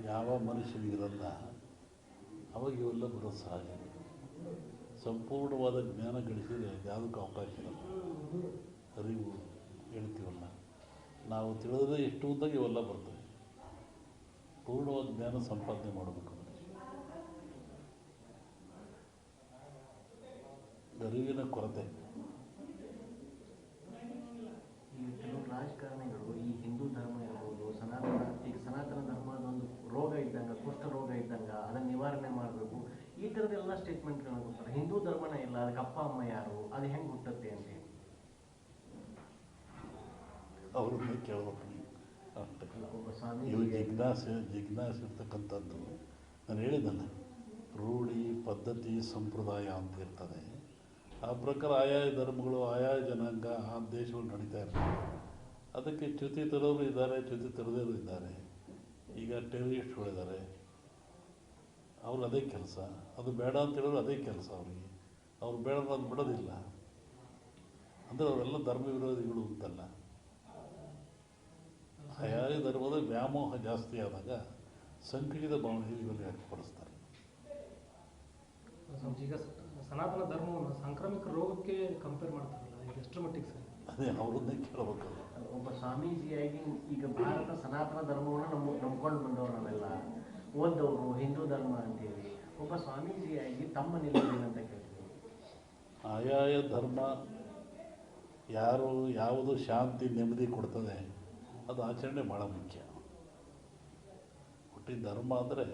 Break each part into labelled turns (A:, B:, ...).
A: ಯಾವ ಮನುಷ್ಯನಿಗಿರಲ್ಲ ಅವಾಗ ಇವೆಲ್ಲ ಬರೋದು ಸಹಜ. ಸಂಪೂರ್ಣವಾದ ಜ್ಞಾನ ಗಳಿಸಿದರೆ ಯಾವುದಕ್ಕೂ ಅವಕಾಶ ಇರಲ್ಲ. ಅರಿವು ಹೇಳ್ತೀವಲ್ಲ, ನಾವು ತಿಳಿದ್ರೆ ಎಷ್ಟು ಅಂದಾಗ ಇವೆಲ್ಲ ಬರ್ತವೆ. ಪೂರ್ಣವಾದ ಜ್ಞಾನ ಸಂಪಾದನೆ ಮಾಡಬೇಕು ಮನುಷ್ಯ. ಅರಿವಿನ ಕೊರತೆ.
B: ಈ ಕೆಲವು ರಾಜಕಾರಣಿಗಳು ಈ ಹಿಂದೂ ಧರ್ಮ ಇರ್ಬೋದು, ಸನಾತನ ಧರ್ಮ ಅದೊಂದು ರೋಗ ಇದ್ದಂಗೆ, ಕುಷ್ಠ ರೋಗ ಇದ್ದಂಗೆ, ಅದನ್ನು ನಿವಾರಣೆ ಮಾಡಬೇಕು, ಈ ಥರದ್ದೆಲ್ಲ ಸ್ಟೇಟ್ಮೆಂಟ್ಗಳನ್ನ ಕೊಡ್ತಾರೆ. ಹಿಂದೂ ಧರ್ಮನೇ ಇಲ್ಲ, ಅದಕ್ಕೆ ಅಪ್ಪ ಅಮ್ಮ ಯಾರು, ಅದು ಹೆಂಗೆ ಹುಟ್ಟುತ್ತೆ ಅಂತೇಳಿ
A: ಅವ್ರನ್ನೇ ಕೇಳಬೇಕು ನೀವು. ಅಷ್ಟೇ.
B: ಸ್ವಾಮಿ
A: ಇವು ಜಿಜ್ಞಾಸೆ ಇರ್ತಕ್ಕಂಥದ್ದು. ನಾನು ಹೇಳಿದ್ದಲ್ಲ, ರೂಢಿ ಪದ್ಧತಿ ಸಂಪ್ರದಾಯ ಅಂತ ಇರ್ತದೆ. ಆ ಪ್ರಕಾರ ಆಯಾ ಧರ್ಮಗಳು ಆಯಾ ಜನಾಂಗ ಆ ದೇಶಗಳು ನಡೀತಾ ಇರ್ತವೆ. ಅದಕ್ಕೆ ಚ್ಯುತಿ ತರೋರು ಇದ್ದಾರೆ, ಚ್ಯುತಿ ತರದೇರು ಇದ್ದಾರೆ. ಈಗ ಟೆರರಿಸ್ಟ್ಗಳಿದ್ದಾರೆ, ಅವ್ರು ಅದೇ ಕೆಲಸ. ಅದು ಬೇಡ ಅಂತ ಹೇಳಿದ್ರು ಅದೇ ಕೆಲಸ ಅವರಿಗೆ. ಅವ್ರು ಬೇಡ ಅದು ಬಿಡೋದಿಲ್ಲ. ಅಂದರೆ ಅವರೆಲ್ಲ ಧರ್ಮ ವಿರೋಧಿಗಳು ಅಂತಲ್ಲ. ಆಯಾ ಧರ್ಮದ ವ್ಯಾಮೋಹ ಜಾಸ್ತಿ ಆದಾಗ ಸಂಕುಚಿತ ಭಾವನೆಯಲ್ಲಿ ಇವೆಲ್ಲ ವ್ಯಕ್ತಪಡಿಸ್ತಾರೆ.
C: ಈಗ ಸನಾತನ ಧರ್ಮವನ್ನು ಸಾಂಕ್ರಾಮಿಕ ರೋಗಕ್ಕೆ ಕಂಪೇರ್ ಮಾಡ್ತಾರಲ್ಲ, ಈಗ ಎಷ್ಟರ ಮಟ್ಟಿಗೆ ಸರ್?
A: ಅದೇ ಅವ್ರನ್ನೇ ಕೇಳಬೇಕು.
B: ಒಬ್ಬ ಸ್ವಾಮೀಜಿಯಾಗಿ ಈಗ ಭಾರತ ಸನಾತನ ಧರ್ಮವನ್ನು ನಂಬ್ಕೊಂಡು ಬಂದವರು ನಾವೆಲ್ಲ ಓದ್ದವರು ಹಿಂದೂ ಧರ್ಮ ಅಂತೇಳಿ. ಒಬ್ಬ ಸ್ವಾಮೀಜಿಯಾಗಿ ತಮ್ಮ ನಿಲುವೇನಂತ ಕೇಳ್ತೀವಿ.
A: ಆಯಾಯ ಧರ್ಮ ಯಾವುದು ಶಾಂತಿ ನೆಮ್ಮದಿ ಕೊಡ್ತದೆ ಅದು ಆಚರಣೆ ಭಾಳ ಮುಖ್ಯ. ಹುಟ್ಟಿದ ಧರ್ಮ ಅಂದರೆ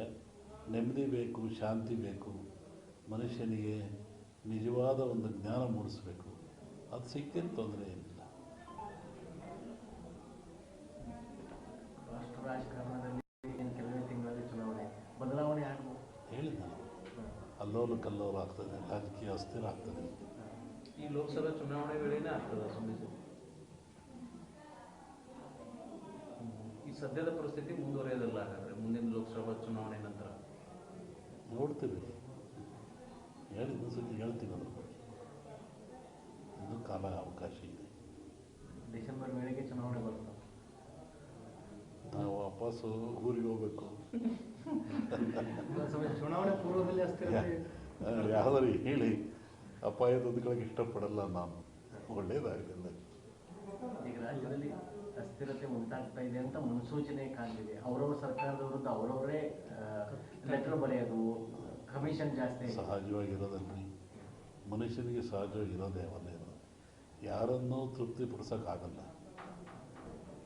A: ನೆಮ್ಮದಿ ಬೇಕು, ಶಾಂತಿ ಬೇಕು, ಮನುಷ್ಯನಿಗೆ ನಿಜವಾದ ಒಂದು ಜ್ಞಾನ ಮೂಡಿಸಬೇಕು. ಅದು ಸಿಕ್ಕಿನ ತೊಂದರೆ ಏನಿಲ್ಲ.
B: ರಾಷ್ಟ್ರ ರಾಜಕಾರಣದಲ್ಲಿ ಕೆಲವೇ ತಿಂಗಳಲ್ಲಿ ಚುನಾವಣೆ ಬದಲಾವಣೆ ಆಗ್ಬೋದು.
A: ಹೇಳಿದ್ದ ಅಲ್ಲೋಲ ಕಲ್ಲೋಲ ಆಗ್ತದೆ, ರಾಜಕೀಯ ಅಸ್ಥಿರ ಆಗ್ತದೆ.
D: ಈ ಲೋಕಸಭಾ ಚುನಾವಣೆ ವೇಳೆನೇ ಆಗ್ತದೆ ಸ್ವಾಮೀಜಿ. ಈ ಸದ್ಯದ ಪರಿಸ್ಥಿತಿ ಮುಂದುವರಿಯೋದಲ್ಲ ಹಾಗಾದರೆ ಮುಂದಿನ ಲೋಕಸಭಾ ಚುನಾವಣೆ ನಂತರ
A: ನೋಡ್ತೀವಿ. ಹೇಳಿದ ಸತಿ ಹೇಳ್ತೀವಿ. ಅದ್ರ ಬಗ್ಗೆ ಇನ್ನೂ ಕಾಲ ಅವಕಾಶ ಇದೆ.
B: ಡಿಸೆಂಬರ್ ವೇಳೆಗೆ ಚುನಾವಣೆ ಬರ್ತದೆ.
A: ನಾವು ವಾಪಸ್ಸು ಊರಿಗೆ ಹೋಗ್ಬೇಕು.
C: ಚುನಾವಣೆ ಪೂರ್ವದಲ್ಲಿ ಅಸ್ಥಿರತೆ
A: ಯಾವ್ದಾರು ಹೇಳಿ ಅಪಾಯದೊಂದುಗಳಿಗೆ ಇಷ್ಟಪಡಲ್ಲ ನಾನು. ಒಳ್ಳೇದಾಗಲಿಲ್ಲ.
B: ಈಗ ರಾಜ್ಯದಲ್ಲಿ ಅಸ್ಥಿರತೆ ಉಂಟಾಗ್ತಾ ಇದೆ ಅಂತ ಮುನ್ಸೂಚನೆ ಕಾಣ್ತಿದೆ. ಅವರವ್ರ ಸರ್ಕಾರದ ವಿರುದ್ಧ ಅವರವರೇ ಲೆಟರ್ ಬರೆಯೋದು, ಕಮಿಷನ್ ಜಾಸ್ತಿ.
A: ಸಹಜವಾಗಿರೋದಲ್ರಿ, ಮನುಷ್ಯನಿಗೆ ಸಹಜವಾಗಿರೋದೇ ಅವನ್ನೇ ಇರೋದು. ಯಾರನ್ನೂ ತೃಪ್ತಿಪಡಿಸೋಕ್ಕಾಗಲ್ಲ.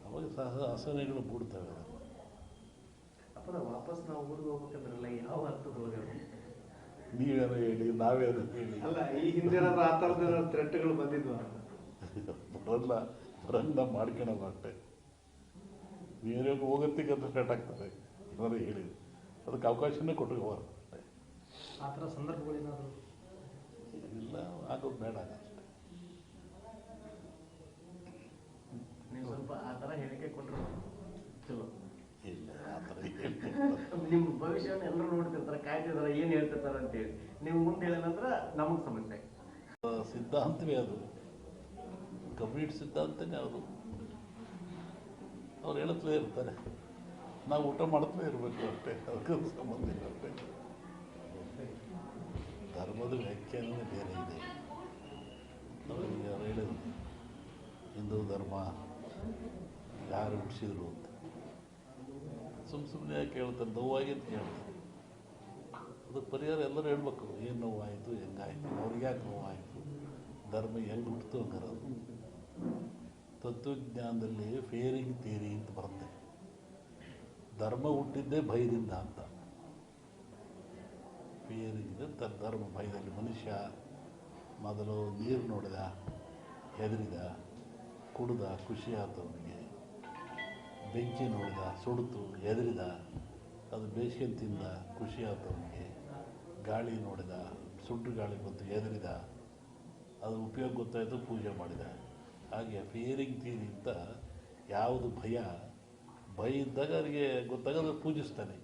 A: ಅವಾಗ ಅಸಹನೆಗಳು ಮೂಡ್ತವೆ.
B: ಅಪ್ಪನ ವಾಪಸ್ ನಾವು ಊರಿಗೆ ಹೋಗ್ಬೇಕಂದ್ರಲ್ಲ, ಯಾವ ಅರ್ಥದೊಳಗೆ
A: ನೀವೇನೋ ಹೇಳಿ, ನಾವೇನೋ ಹೇಳಿ.
E: ಅಲ್ಲ, ಈ ಹಿಂದೆ ಆ ಥರದ ಥ್ರೆಟ್ಗಳು ಬಂದಿದ್ವು.
A: ಬರಲ್ಲ ಮಾಡ್ಕೊಳಲ್ಲ ಅಷ್ಟೇ. ನೀವೇನೋ ಹೋಗೋತ್ತಿಗೆ ಅಂತ ಸ್ಟಾರ್ಟ್ ಆಗ್ತದೆ. ಏನಾರು ಹೇಳಿ ಅದಕ್ಕೆ ಅವಕಾಶನೇ ಕೊಟ್ಟುಕೋಬಾರ್ದು ಅಷ್ಟೇ.
C: ಆ ಥರ ಸಂದರ್ಭಗಳೇನಾದರೂ
A: ಇಲ್ಲ, ಆಗೋದು ಬೇಡ ಅಷ್ಟೇ.
B: ನೀವು ಸ್ವಲ್ಪ ಆ ಥರ ಹೇಳಿಕೆ ಕೊಟ್ಟರು ಚಲೋ.
A: ಇಲ್ಲ, ಆ ಥರ ಹೇಳಿ
B: ನಿಮ್ಮ ಭವಿಷ್ಯವನ್ನು ಎಲ್ಲರೂ ನೋಡ್ತಿರ್ತಾರೆ, ಕಾಯ್ತಿರ್ತಾರೆ, ಏನು ಹೇಳ್ತಿರ್ತಾರೆ ಅಂತೇಳಿ. ನೀವು ಮುಂದೆ ಹೇಳಿದ ನಂತರ ನಮಗೆ ಸಮಸ್ಯೆ.
A: ಸಿದ್ಧಾಂತವೇ ಅದು, ಕಂಪ್ಲೀಟ್ ಸಿದ್ಧಾಂತನೇ ಅವರು. ಅವ್ರು ಹೇಳುತ್ತಲೇ ಇರ್ತಾರೆ, ನಾವು ಊಟ ಮಾಡ್ತಲೇ ಇರಬೇಕು ಅಷ್ಟೇ. ಅದಕ್ಕೆ ಸಂಬಂಧ ಇಲ್ಲ ಅಷ್ಟೇ. ಧರ್ಮದ ವ್ಯಾಖ್ಯಾನವೇ ಬೇರೆ ಇದೆ. ಅವ್ರಿಗೆ ಅವ್ರು ಹೇಳಿದ್ರು ಹಿಂದೂ ಧರ್ಮ ಯಾರು ಹುಟ್ಟಿಸಿದ್ರು ಅಂತ. ಸುಮ್ಮನೆ ಯಾಕೆ ಹೇಳ್ತಾರೆ? ನೋವಾಗಿದ್ದು ಕೇಳ್ತಾರೆ. ಅದಕ್ಕೆ ಪರಿಹಾರ ಎಲ್ಲರೂ ಹೇಳ್ಬೇಕು. ಏನು ನೋವಾಯಿತು, ಹೆಂಗಾಯಿತು, ಅವ್ರಿಗೆ ಯಾಕೆ ನೋವಾಯಿತು, ಧರ್ಮ ಎಲ್ಲಿ ಹುಟ್ಟಿತು ಹಂಗಾರದು. ತತ್ವಜ್ಞಾನದಲ್ಲಿ ಫೇರಿಂಗ್ ಥಿಯರಿ ಅಂತ ಬರುತ್ತೆ. ಧರ್ಮ ಹುಟ್ಟಿದ್ದೇ ಭಯದಿಂದ ಅಂತ. ಫಿಯರಿಂಗ್ ಧರ್ಮ ಭಯದಲ್ಲಿ. ಮನುಷ್ಯ ಮೊದಲು ನೀರು ನೋಡಿದ, ಹೆದರಿದ, ಕುಡ್ದ, ಖುಷಿ ಆಯ್ತು ಅವನಿಗೆ. ಬೆಂಕಿ ನೋಡಿದ, ಸುಡ್ತು, ಹೆದರಿದ, ಅದು ಬೇಸಿಗೆ ತಿಂದ, ಖುಷಿ ಆಯ್ತು ಅವನಿಗೆ. ಗಾಳಿ ನೋಡಿದ, ಸುಟ್ಟು ಗಾಳಿ ಬಂತು, ಹೆದರಿದ, ಅದು ಉಪಯೋಗ ಗೊತ್ತಾಯಿತು, ಪೂಜೆ ಮಾಡಿದ. ಹಾಗೆ ಫಿಯರಿಂಗ್ ಥಿಯರಿ ಅಂತ ಯಾವುದು ಭಯ ಇದ್ದಾಗ ಅವರಿಗೆ ಗೊತ್ತಾಗೋದು ಪೂಜಿಸ್ತಾನೆ,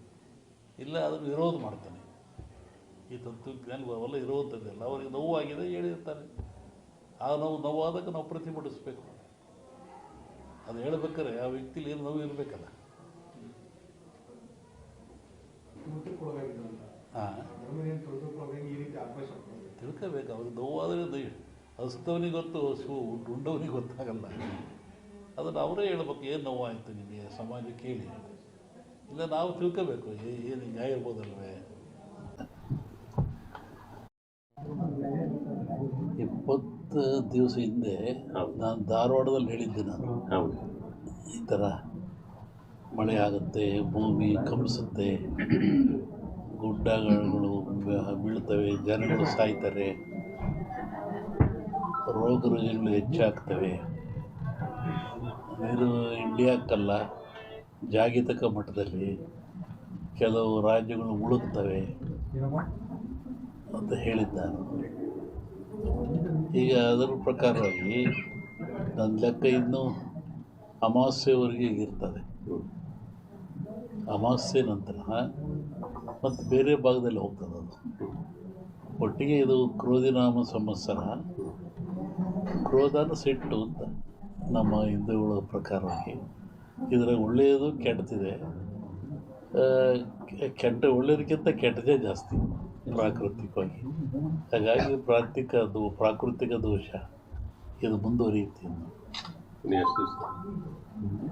A: ಇಲ್ಲ ಅದನ್ನು ವಿರೋಧ ಮಾಡ್ತಾನೆ. ಈ ತತ್ವಜ್ಞಾನ ಅವೆಲ್ಲ ಇರುವಂಥದ್ದೆಲ್ಲ ಅವರಿಗೆ ನೋವಾಗಿದೆ ಹೇಳಿರ್ತಾರೆ. ಆ ನೋವಾದಾಗ ನಾವು ಪ್ರತಿಭಟಿಸ್ಬೇಕು. ಅದು ಹೇಳ್ಬೇಕಾದ್ರೆ ಆ ವ್ಯಕ್ತಿಲಿ ಏನು ನೋವು ಇರಬೇಕಲ್ಲ. ತಿಳ್ಕೋಬೇಕು. ಅವ್ರಿಗೆ ನೋವಾದರೆ ಹಸಿದವನಿಗೆ ಗೊತ್ತು, ಉಂಡವನಿಗೆ ಗೊತ್ತಾಗಲ್ಲ. ಅದನ್ನು ಅವರೇ ಹೇಳ್ಬೇಕು, ಏನು ನೋವಾಯಿತು ನಿಮಗೆ, ಸಮಾಜಕ್ಕೆ ಹೇಳಿ. ಇಲ್ಲ ನಾವು ತಿಳ್ಕೋಬೇಕು, ಏನು ಹಿಂಗಾಗಿರ್ಬೋದಲ್ವೇ. 20 ದಿವಸ ಹಿಂದೆ ನಾನು ಧಾರವಾಡದಲ್ಲಿ ಹೇಳಿದ್ದೆ. ನಾನು ಈ ಥರ ಮಳೆ ಆಗುತ್ತೆ, ಭೂಮಿ ಕಂಪಿಸುತ್ತೆ, ಗುಡ್ಡಗಳು ಬೀಳ್ತವೆ, ಜನಗಳು ಸಾಯ್ತಾರೆ, ರೋಗ ರುಜಿನಗಳು ಹೆಚ್ಚಾಗ್ತವೆ. ಇದು ಇಂಡಿಯಾಕ್ಕಲ್ಲ, ಜಾಗತಿಕ ಮಟ್ಟದಲ್ಲಿ ಕೆಲವು ರಾಜ್ಯಗಳು ಮುಳುಗ್ತವೆ ಅಂತ ಹೇಳಿದ್ದಾನು. ಈಗ ಅದರ ಪ್ರಕಾರವಾಗಿ ನನ್ನ ಲೆಕ್ಕ ಇನ್ನೂ ಅಮಾವಾಸ್ಯೆವರೆಗೆ ಇರ್ತದೆ. ಅಮಾವಾಸ್ಯೆ ನಂತರ ಮತ್ತು ಬೇರೆ ಭಾಗದಲ್ಲಿ ಹೋಗ್ತದೆ ಅದು. ಒಟ್ಟಿಗೆ ಇದು ಕ್ರೋಧಿನಾಮ ಸಂವತ್ಸರ. ಕ್ರೋಧನ ಸಿಟ್ಟು ಅಂತ ನಮ್ಮ ಹಿಂದೂಗಳ ಪ್ರಕಾರವಾಗಿ. ಇದರಾಗ ಒಳ್ಳೆಯದು ಕೆಟ್ಟದಿದೆ. ಒಳ್ಳೆಯದಕ್ಕಿಂತ ಕೆಟ್ಟದೇ ಜಾಸ್ತಿ ಪ್ರಾಕೃತಿಕವಾಗಿ. ಹಾಗಾಗಿ ಪ್ರಾಕೃತಿಕ ದೋಷ ಇದು ಮುಂದುವರಿಯುತ್ತೆ.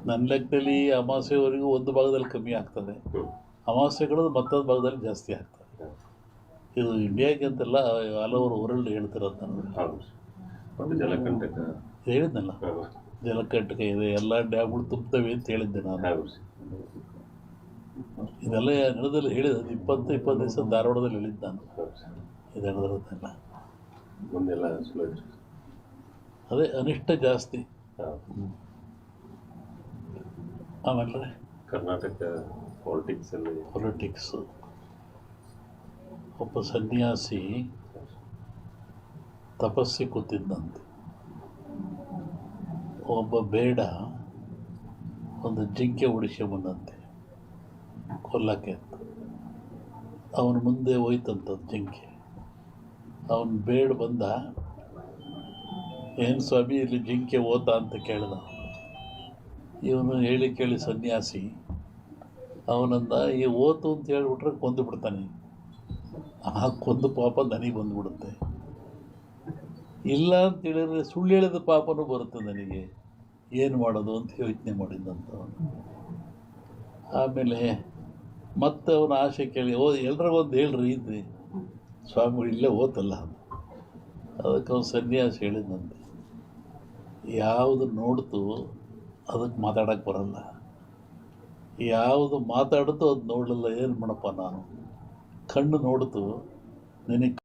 A: ನನ್ನ ಲೆಕ್ಕದಲ್ಲಿ ಅಮಾವಾಸ್ಯೆವರೆಗೂ ಒಂದು ಭಾಗದಲ್ಲಿ ಕಮ್ಮಿ ಆಗ್ತದೆ, ಅಮಾವಾಸ್ಯೆಗಳು ಮತ್ತೊಂದು ಭಾಗದಲ್ಲಿ ಜಾಸ್ತಿ ಆಗ್ತದೆ. ಇದು ಇಂಡಿಯಾಗೆ ಅಂತಲ್ಲ, ಆಲ್ ಓವರ್ ವರ್ಲ್ಡ್ ಹೇಳ್ತಿರೋದು ನಾನು. ಹೇಳಿದ್ನಲ್ಲ, ಜಲಕಂಟಕ ಇದೆ, ಎಲ್ಲ ಡ್ಯಾಮ್ಗಳು ತುಂಬ್ತವೆ ಅಂತ ಹೇಳಿದ್ದೆ ನಾನು. ಇದೆಲ್ಲ ನಡೆದಲ್ಲಿ ಹೇಳಿದ 20 ದಿವಸ ಧಾರವಾಡದಲ್ಲಿ ಹೇಳಿದ್ದು ನಾನು. ಇದು ನಡೆದಿರೋದೆಲ್ಲ ಅದೇ ಅನಿಷ್ಟ ಜಾಸ್ತಿ. ಆಮೇಲೆ
F: ಕರ್ನಾಟಕ
A: ಪೊಲಿಟಿಕ್ಸು. ಒಬ್ಬ ಸನ್ಯಾಸಿ ತಪಸ್ಸಿ ಕೂತಿದ್ದಂತೆ. ಒಬ್ಬ ಬೇಡ ಒಂದು ಜಿಂಕೆ ಬಂದಂತೆ ಕೊಲ್ಲಕ್ಕೆ ಅಂತ. ಅವನ ಮುಂದೆ ಹೋಯ್ತಂಥದ್ದು ಜಿಂಕೆ. ಅವನು ಬೇಡ ಬಂದ, ಏನು ಸ್ವಾಮಿ ಇಲ್ಲಿ ಜಿಂಕೆ ಓತ ಅಂತ ಕೇಳಿದ. ಇವನು ಹೇಳಿ ಕೇಳಿ ಸನ್ಯಾಸಿ ಅವನಂದ, ಈ ಓತು ಅಂತ ಹೇಳಿಬಿಟ್ರೆ ಕೊಂದು ಬಿಡ್ತಾನೆ. ಆ ಕೊಂದು ಪಾಪ ನನಗೆ ಬಂದುಬಿಡುತ್ತೆ. ಇಲ್ಲ ಅಂತ ಹೇಳಿದ್ರೆ ಸುಳ್ಳು ಹೇಳಿದ ಪಾಪನೂ ಬರುತ್ತೆ ನನಗೆ, ಏನು ಮಾಡೋದು ಅಂತ ಯೋಚನೆ ಮಾಡಿದ್ದಂತ. ಆಮೇಲೆ ಮತ್ತೆ ಅವನ ಆಸೆ ಕೇಳಿ, ಎಲ್ರಿಗೊಂದು ಹೇಳ್ರಿ ಇದ್ರಿ ಸ್ವಾಮಿಗಳು ಇಲ್ಲೇ ಓತಲ್ಲ. ಅದಕ್ಕೆ ಅವನು ಸನ್ಯಾಸಿ ಹೇಳಿದಂತೆ, ಯಾವುದು ನೋಡ್ತು ಅದಕ್ಕೆ ಮಾತಾಡೋಕ್ಕೆ ಬರಲ್ಲ, ಯಾವುದು ಮಾತಾಡ್ತು ಅದು ನೋಡಲಿಲ್ಲ, ಏನು ಮಾಡಪ್ಪ ನಾನು. ಕಣ್ಣು ನೋಡ್ತು, ನಿನಗೆ